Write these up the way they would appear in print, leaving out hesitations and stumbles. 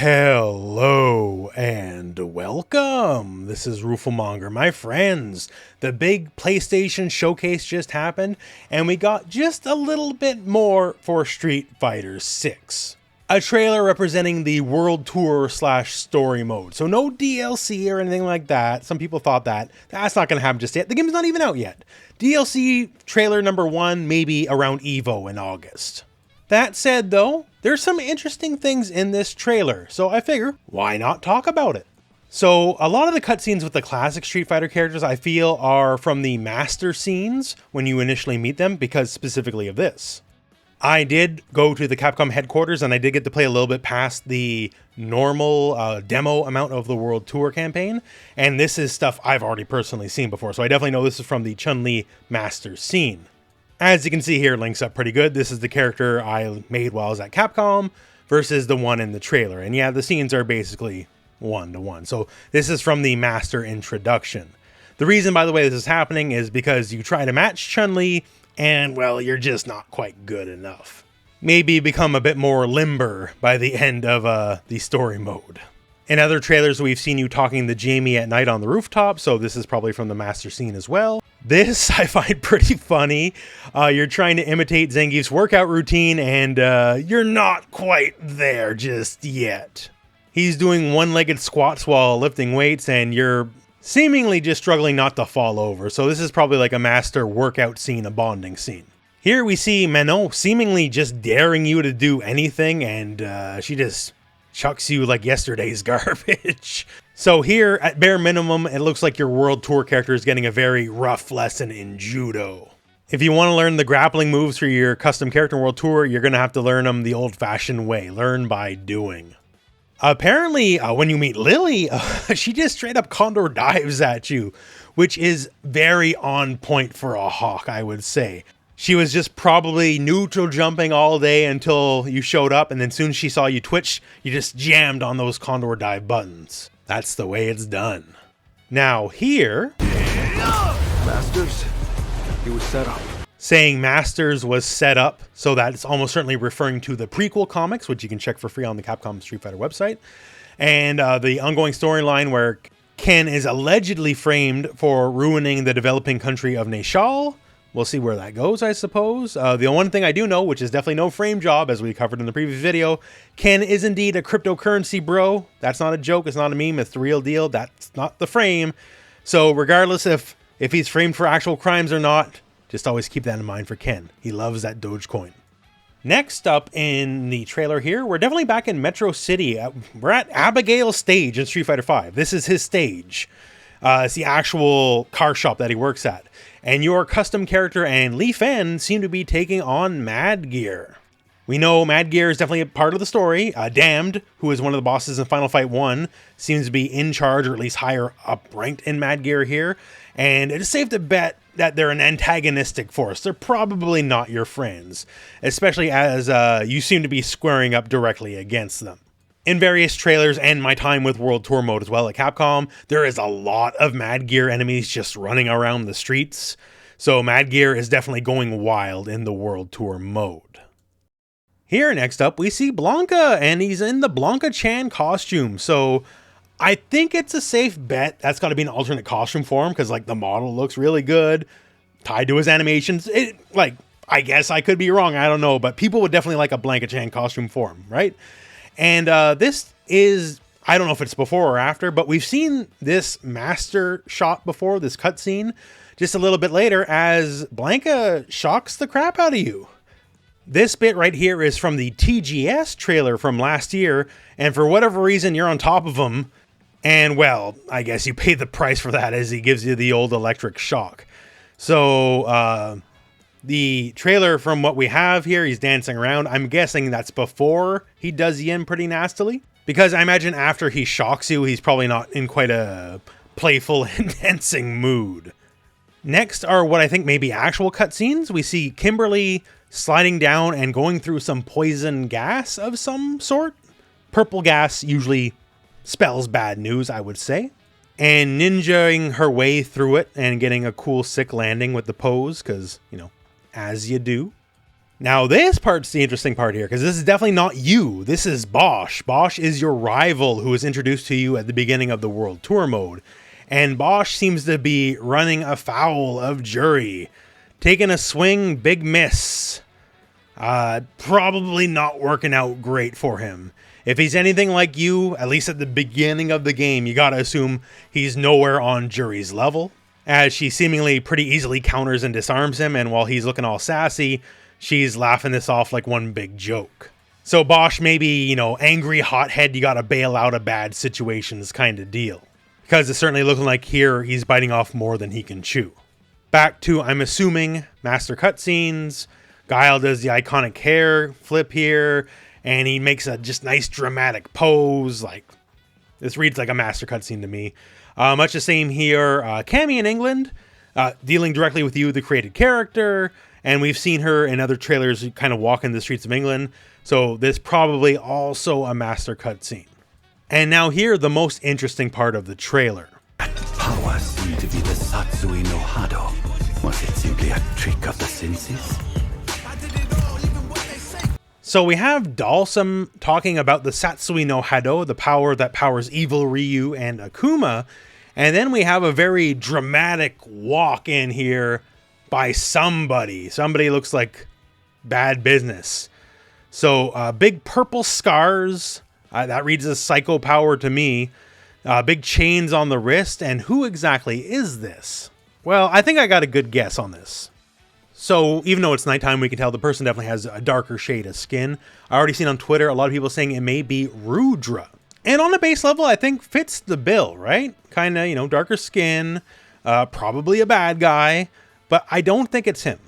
Hello and welcome. This is Rooflemonger, my friends. The big PlayStation showcase just happened, and we got just a little bit more for Street Fighter 6. A trailer representing the World Tour / story mode. So no DLC or anything like that. Some people thought that. That's not going to happen just yet. The game's not even out yet. DLC trailer number 1, maybe around EVO in August. That said though, there's some interesting things in this trailer, so I figure, why not talk about it? So a lot of the cutscenes with the classic Street Fighter characters I feel are from the master scenes when you initially meet them, because specifically of this. I did go to the Capcom headquarters and I did get to play a little bit past the normal demo amount of the World Tour campaign, and this is stuff I've already personally seen before, so I definitely know this is from the Chun-Li master scene. As you can see here, links up pretty good. This is the character I made while I was at Capcom versus the one in the trailer. And yeah, the scenes are basically 1-to-1. So this is from the master introduction. The reason, by the way, this is happening is because you try to match Chun-Li and, well, you're just not quite good enough. Maybe become a bit more limber by the end of the story mode. In other trailers, we've seen you talking to Jamie at night on the rooftop, so this is probably from the master scene as well. This I find pretty funny. You're trying to imitate Zangief's workout routine, and you're not quite there just yet. He's doing one-legged squats while lifting weights, and you're seemingly just struggling not to fall over. So this is probably like a master workout scene, a bonding scene. Here we see Manon seemingly just daring you to do anything, and she just chucks you like yesterday's garbage. So here, at bare minimum, it looks like your World Tour character is getting a very rough lesson in Judo. If you want to learn the grappling moves for your custom character in World Tour, you're going to have to learn them the old-fashioned way. Learn by doing. Apparently, when you meet Lily, she just straight up condor dives at you, which is very on point for a Hawk, I would say. She was just probably neutral jumping all day until you showed up, and then soon as she saw you twitch, you just jammed on those condor dive buttons. That's the way it's done. Now here, Masters, he was set up. Saying Masters was set up, so that's almost certainly referring to the prequel comics, which you can check for free on the Capcom Street Fighter website, and the ongoing storyline where Ken is allegedly framed for ruining the developing country of Nashal. We'll see where that goes, I suppose. The one thing I do know, which is definitely no frame job, as we covered in the previous video, Ken is indeed a cryptocurrency bro. That's not a joke. It's not a meme. It's the real deal. That's not the frame. So regardless if he's framed for actual crimes or not, just always keep that in mind for Ken. He loves that Dogecoin. Next up in the trailer here, we're definitely back in Metro City. We're at Abigail's stage in Street Fighter V. This is his stage. It's the actual car shop that he works at. And your custom character and Li Fen seem to be taking on Mad Gear. We know Mad Gear is definitely a part of the story. Damned, who is one of the bosses in Final Fight 1, seems to be in charge, or at least higher up ranked in Mad Gear here. And it is safe to bet that they're an antagonistic force. They're probably not your friends, especially as you seem to be squaring up directly against them. In various trailers and my time with World Tour mode as well at Capcom, there is a lot of Mad Gear enemies just running around the streets. So Mad Gear is definitely going wild in the World Tour mode. Here next up we see Blanca, and he's in the Blanca-chan costume. So I think it's a safe bet that's got to be an alternate costume for him, because like the model looks really good, tied to his animations. I guess I could be wrong, I don't know, but people would definitely like a Blanca-chan costume for him, right? And this is, I don't know if it's before or after, but we've seen this master shot before, this cutscene, just a little bit later as Blanca shocks the crap out of you. This bit right here is from the TGS trailer from last year, and for whatever reason, you're on top of him, and well, I guess you pay the price for that as he gives you the old electric shock. So, the trailer from what we have here, he's dancing around. I'm guessing that's before he does Yin pretty nastily, because I imagine after he shocks you, he's probably not in quite a playful and dancing mood. Next are what I think may be actual cutscenes. We see Kimberly sliding down and going through some poison gas of some sort. Purple gas usually spells bad news, I would say. And ninjaing her way through it and getting a cool sick landing with the pose, because, you know, as you do. Now this part's the interesting part here, because this is definitely not you. This is Bosch. Bosch is your rival who was introduced to you at the beginning of the World Tour mode. And Bosch seems to be running afoul of Jury. Taking a swing, big miss. Probably not working out great for him. If he's anything like you, at least at the beginning of the game, you gotta assume he's nowhere on Jury's level, as she seemingly pretty easily counters and disarms him, and while he's looking all sassy, she's laughing this off like one big joke. So Bosch maybe, you know, angry hothead, you gotta bail out of bad situations kind of deal. Because it's certainly looking like here he's biting off more than he can chew. Back to, I'm assuming, master cutscenes. Guile does the iconic hair flip here, and he makes a just nice dramatic pose. Like, this reads like a master cutscene to me. Much the same here. Cammy in England, dealing directly with you, the created character, and we've seen her in other trailers kind of walking the streets of England, so this probably also a master cutscene. And now here, the most interesting part of the trailer. That power seemed to be the Satsui no Hado. Was it simply a trick of the senses? So we have Dalsum talking about the Satsui no Hado, the power that powers evil Ryu and Akuma, and then we have a very dramatic walk in here by somebody. Somebody looks like bad business. So big purple scars, that reads as psycho power to me. Big chains on the wrist, and who exactly is this? Well, I think I got a good guess on this. So even though it's nighttime, we can tell the person definitely has a darker shade of skin. I already seen on Twitter a lot of people saying it may be Rudra. And on a base level, I think fits the bill, right? Kind of, you know, darker skin, probably a bad guy, but I don't think it's him.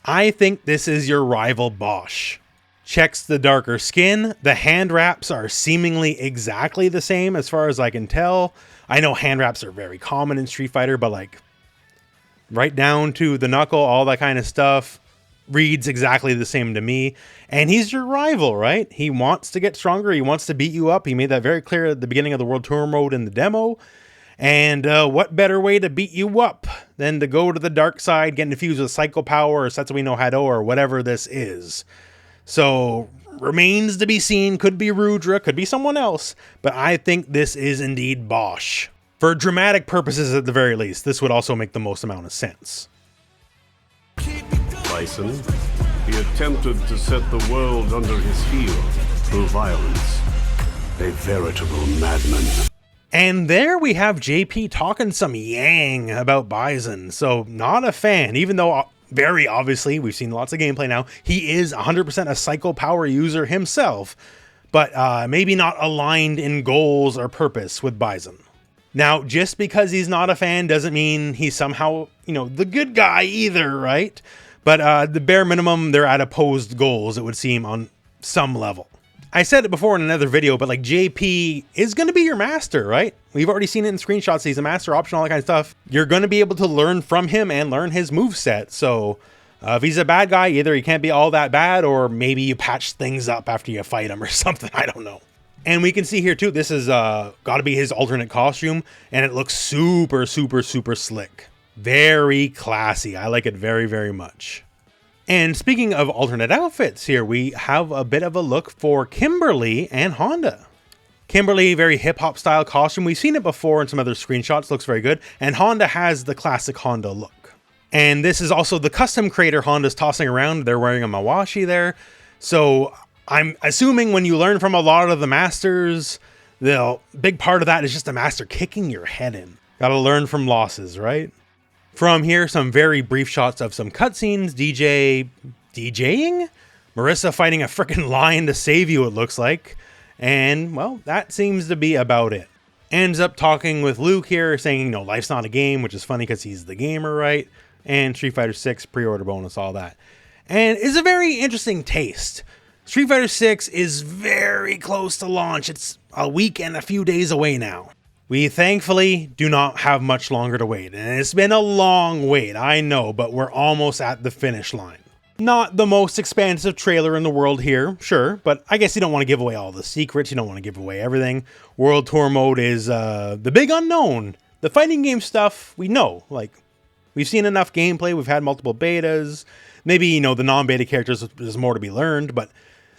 I think this is your rival Bosch. Checks the darker skin. The hand wraps are seemingly exactly the same as far as I can tell. I know hand wraps are very common in Street Fighter, but like right down to the knuckle, all that kind of stuff reads exactly the same to me. And he's your rival, right? He wants to get stronger. He wants to beat you up. He made that very clear at the beginning of the World Tour mode in the demo. And what better way to beat you up than to go to the dark side, get infused with Psycho Power or Satsui no Hado or whatever this is. So remains to be seen. Could be Rudra, could be someone else. But I think this is indeed Bosch. For dramatic purposes at the very least, this would also make the most amount of sense. Bison, he attempted to set the world under his heel through violence. A veritable madman. And there we have JP talking some yang about Bison. So not a fan, even though very obviously we've seen lots of gameplay now. He is 100% a Psycho Power user himself, but maybe not aligned in goals or purpose with Bison. Now, just because he's not a fan doesn't mean he's somehow, you know, the good guy either, right? But the bare minimum, they're at opposed goals, it would seem, on some level. I said it before in another video, but like JP is going to be your master, right? We've already seen it in screenshots. He's a master option, all that kind of stuff. You're going to be able to learn from him and learn his moveset. So if he's a bad guy, either he can't be all that bad, or maybe you patch things up after you fight him or something. I don't know. And we can see here too, this is got to be his alternate costume, and it looks super, super, super slick. Very classy. I like it very, very much. And speaking of alternate outfits here, we have a bit of a look for Kimberly and Honda. Kimberly, very hip-hop style costume. We've seen it before in some other screenshots. Looks very good. And Honda has the classic Honda look. And this is also the custom creator Honda's tossing around. They're wearing a Mawashi there. So I'm assuming when you learn from a lot of the masters, the big part of that is just a master kicking your head in. Gotta learn from losses, right? From here, some very brief shots of some cutscenes. DJing? Marissa fighting a freaking lion to save you, it looks like. And, well, that seems to be about it. Ends up talking with Luke here, saying, you know, life's not a game, which is funny because he's the gamer, right? And Street Fighter 6 pre-order bonus, all that. And it's a very interesting taste. Street Fighter 6 is very close to launch. It's a week and a few days away now. We thankfully do not have much longer to wait. And it's been a long wait, I know, but we're almost at the finish line. Not the most expansive trailer in the world here, sure, but I guess you don't want to give away all the secrets. You don't want to give away everything. World Tour mode is the big unknown. The fighting game stuff, we know. Like, we've seen enough gameplay. We've had multiple betas. Maybe, you know, the non-beta characters, there's more to be learned, but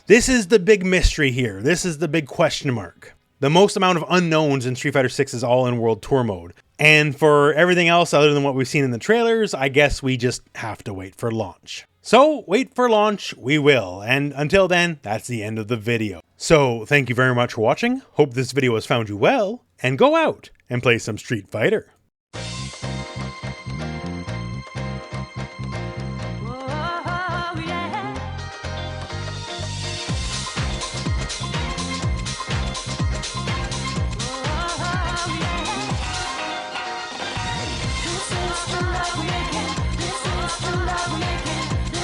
this is the big mystery here. This is the big question mark. The most amount of unknowns in Street Fighter 6 is all-in-world tour mode. And for everything else other than what we've seen in the trailers, I guess we just have to wait for launch. So, wait for launch, we will. And until then, that's the end of the video. So, thank you very much for watching. Hope this video has found you well. And go out and play some Street Fighter.